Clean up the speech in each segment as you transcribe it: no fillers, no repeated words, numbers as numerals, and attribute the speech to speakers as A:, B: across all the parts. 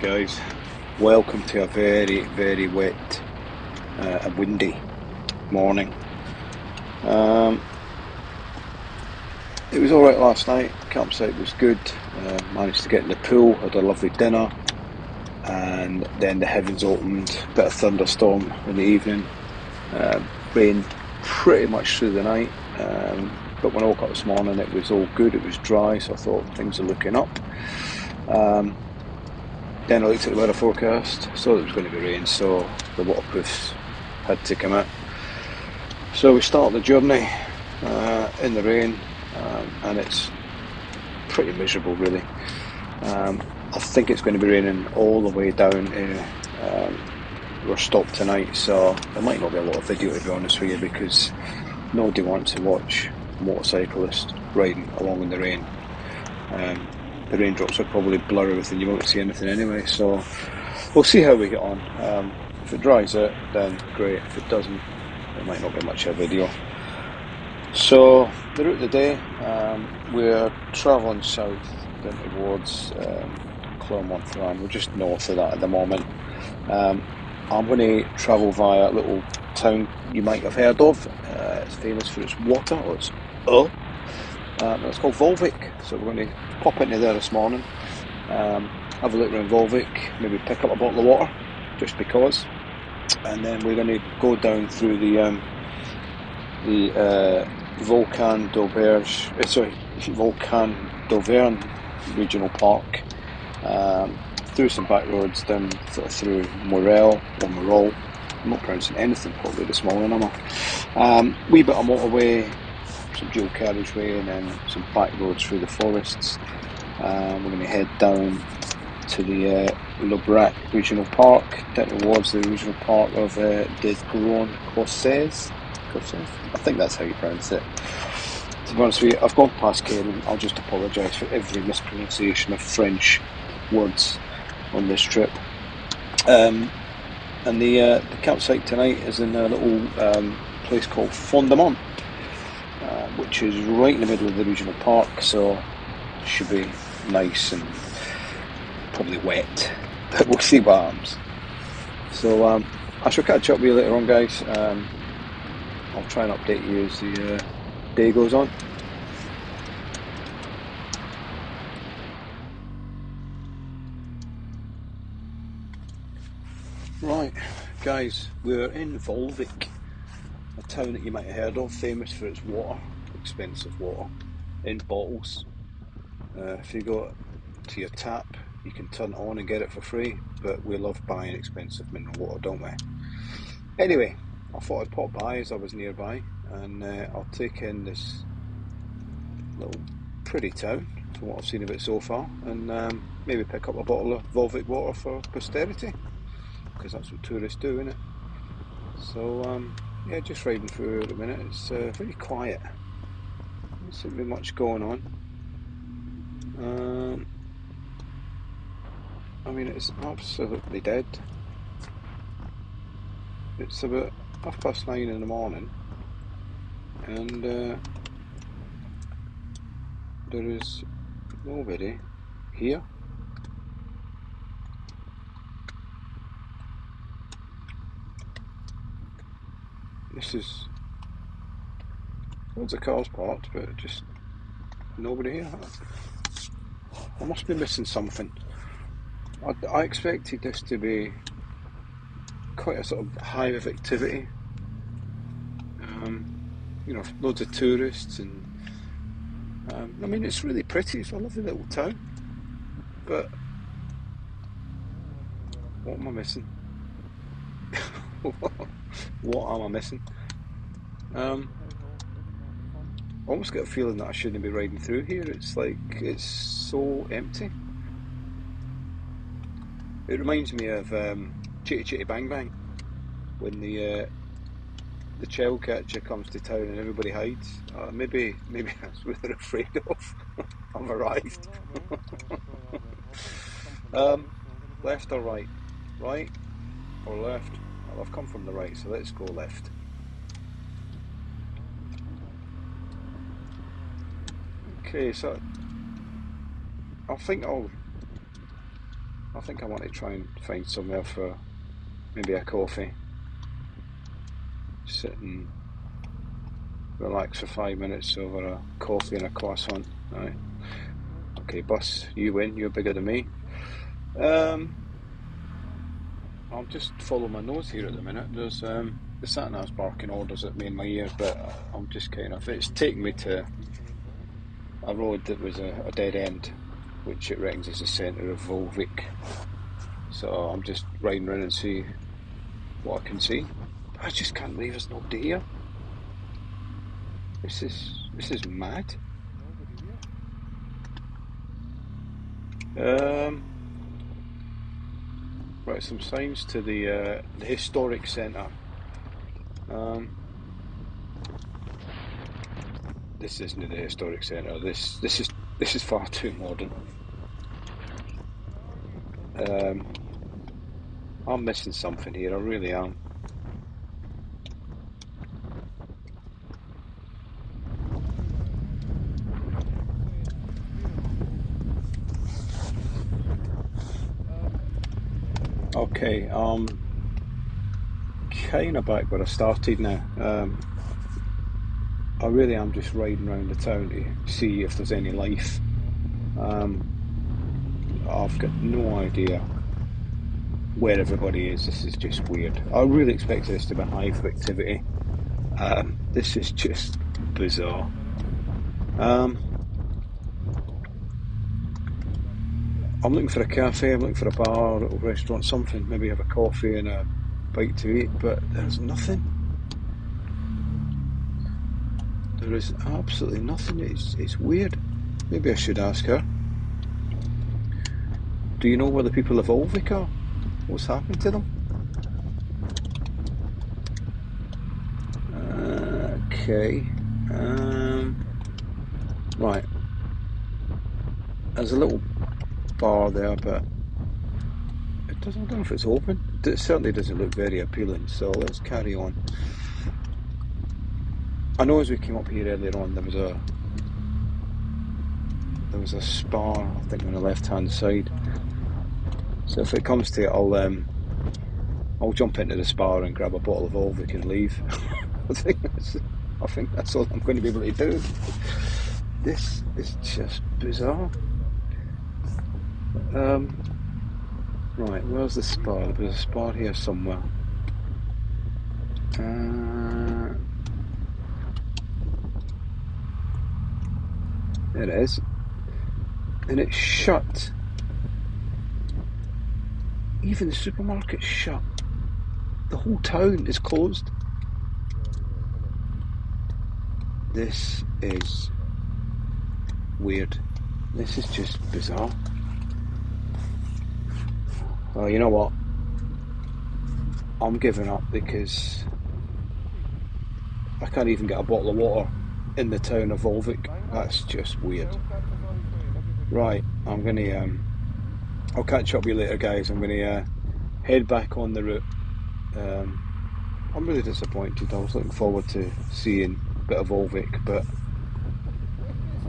A: Right guys, welcome to a very wet and windy morning. It was alright last night, campsite was good, managed to get in the pool, had a lovely dinner, and then the heavens opened, bit of thunderstorm in the evening, rain pretty much through the night, but when I woke up this morning it was all good, it was dry, so I thought things are looking up. Then I looked at the weather forecast, saw it was going to be rain, so the waterproofs had to come out. So we start the journey in the rain, and it's pretty miserable really. I think it's going to be raining all the way down to we're stopped tonight, so there might not be a lot of video to be honest with you, because nobody wants to watch motorcyclists riding along in the rain. The raindrops will probably blur everything, you won't see anything anyway, so we'll see how we get on. If it dries out, then great. If it doesn't, there might not be much of a video. So, the route of the day, we're travelling south down towards Clermont-Ferrand. We're just north of that at the moment. I'm going to travel via a little town you might have heard of. It's famous for its water, or it's called Volvic, so we're going to pop into there this morning, have a look around Volvic, maybe pick up a bottle of water, just because, and then we're going to go down through the Volcan d'Auvergne Regional Park, through some back roads down through Morel or Morol. I'm not pronouncing anything properly this morning, am I? Wee bit of motorway, some dual carriageway, and then some back roads through the forests. We're going to head down to the L'Aubrac Regional Park, down towards the regional park of Des Couronnes-Courcelles. I think that's how you pronounce it. To be honest with you, I've gone past Cairn. I'll just apologise for every mispronunciation of French words on this trip. And the campsite tonight is in a little place called Fondement, which is right in the middle of the regional park, so it should be nice and probably wet, but we'll see what happens. So I shall catch up with you later on, guys. I'll try and update you as the day goes on. Right, guys, we're in Volvic, a town that you might have heard of, famous for its water, expensive water, in bottles. If you go to your tap, you can turn it on and get it for free, but we love buying expensive mineral water, don't we? Anyway, I thought I'd pop by as I was nearby, and I'll take in this little pretty town from what I've seen of it so far, and maybe pick up a bottle of Volvic water for posterity, because that's what tourists do, isn't it? So yeah, just riding through at the minute. It's very quiet. There doesn't seem to be much going on. I mean, it's absolutely dead. It's about 9:30 in the morning, and there is nobody here. This is loads of cars parked, but just nobody here. I must be missing something. I expected this to be quite a sort of hive of activity. You know, loads of tourists, and I mean, it's really pretty. It's a lovely little town, but what am I missing? What am I missing? I almost get a feeling that I shouldn't be riding through here. It's like, it's so empty. It reminds me of Chitty Chitty Bang Bang, when the child catcher comes to town and everybody hides. Maybe that's what they're afraid of. I've arrived. Left or right? Right or left? Well, I've come from the right, so let's go left. Okay, so I think I'll I think I want to try and find somewhere for maybe a coffee. Sit and relax for 5 minutes over a coffee and a croissant. Right. Okay, bus, you win. You're bigger than me. I'll just follow my nose here at the minute. There's the sat nav's barking orders at me in my ear, but I'm just kind of, it's taking me to a road that was a dead end, which it reckons is the centre of Volvic. So I'm just riding around and see what I can see. I just can't believe there's nobody here. This is mad. Right, some signs to the historic centre. This isn't the historic centre. This is far too modern. I'm missing something here. I really am. Okay, kind of back where I started now. I really am just riding around the town to see if there's any life. I've got no idea where everybody is. This is just weird. I really expected this to be hive of activity. This is just bizarre. I'm looking for a cafe, I'm looking for a bar, a little restaurant, something, maybe have a coffee and a bite to eat, but there's nothing. There is absolutely nothing. It's weird. Maybe I should ask her. Do you know where the people of Volvic are? What's happened to them? Okay. Right. There's a little bar there, but it doesn't. I don't know if it's open. It certainly doesn't look very appealing. So let's carry on. I know as we came up here earlier on, there was a spar, I think, on the left-hand side. So if it comes to it, I'll jump into the spar and grab a bottle of Volvic and leave. I think that's all I'm going to be able to do. This is just bizarre. Right, where's the spar? There's a spar here somewhere. There it is. And it's shut. Even the supermarket's shut. The whole town is closed. This is weird. This is just bizarre. Well, you know what? I'm giving up because I can't even get a bottle of water in the town of Volvic. That's just weird. Right, I'm gonna I'll catch up with you later, guys. I'm gonna head back on the route. I'm really disappointed. I was looking forward to seeing a bit of Volvic, but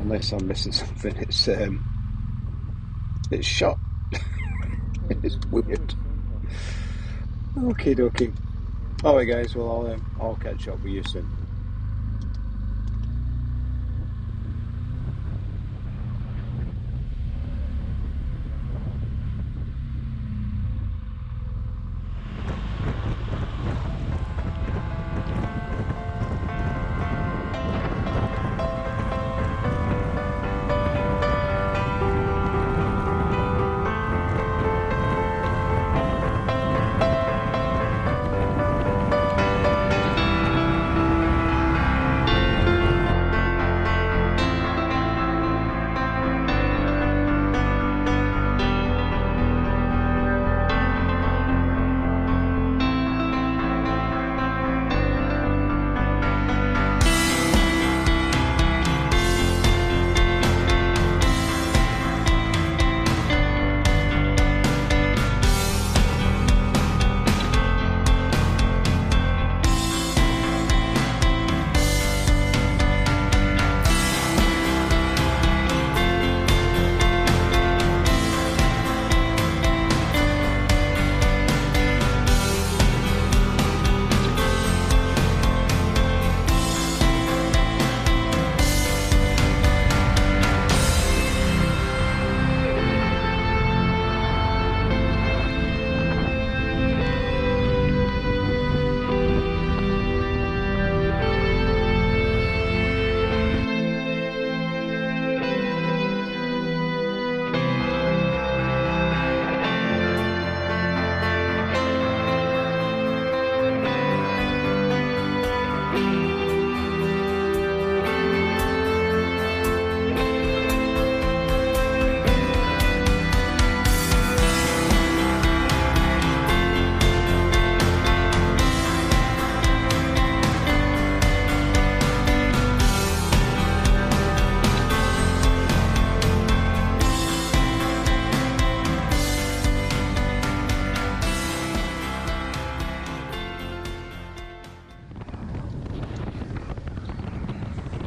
A: unless I'm missing something, it's shut. It's weird. Okay, dokie. Alright, guys. Well, I'll catch up with you soon.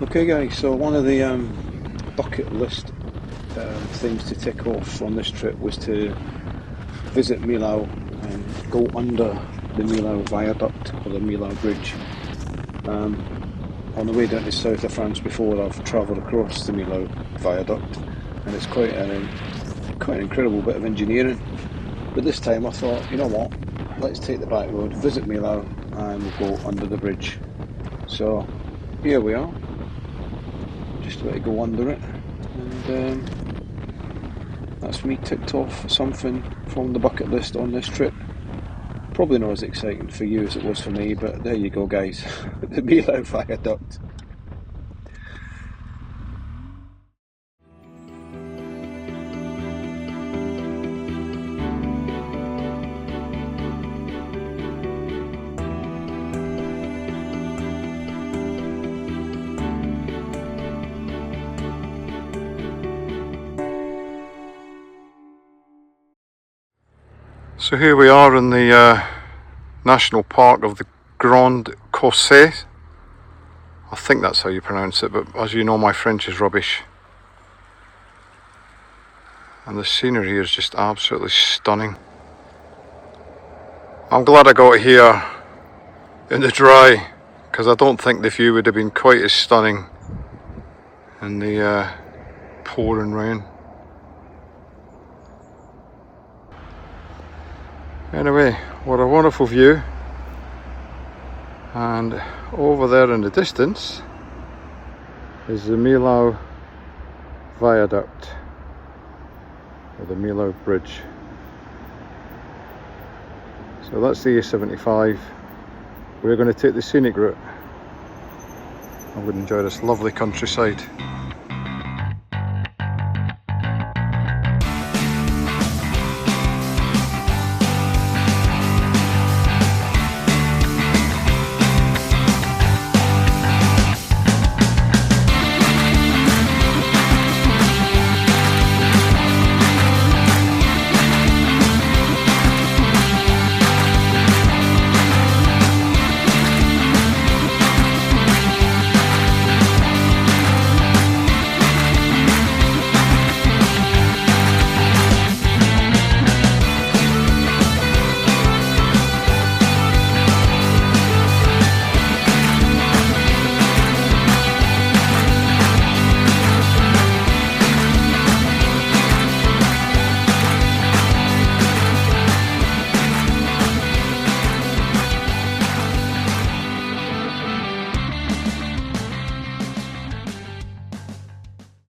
A: Okay guys, so one of the bucket list things to tick off on this trip was to visit Millau and go under the Millau viaduct or the Millau bridge. On the way down to south of France before, I've travelled across the Millau viaduct, and it's quite an incredible bit of engineering. But this time I thought, you know what, let's take the back road, visit Millau, and we'll go under the bridge. So here we are, just about to go under it, and that's me ticked off something from the bucket list on this trip. Probably not as exciting for you as it was for me, but there you go guys, the Millau viaduct. So here we are in the National Park of the Grand Corset. I think that's how you pronounce it, but as you know my French is rubbish. And the scenery here is just absolutely stunning. I'm glad I got here in the dry, because I don't think the view would have been quite as stunning in the pouring rain. Anyway, what a wonderful view, and over there in the distance is the Millau viaduct, or the Millau bridge. So that's the A75. We're going to take the scenic route. I would enjoy this lovely countryside.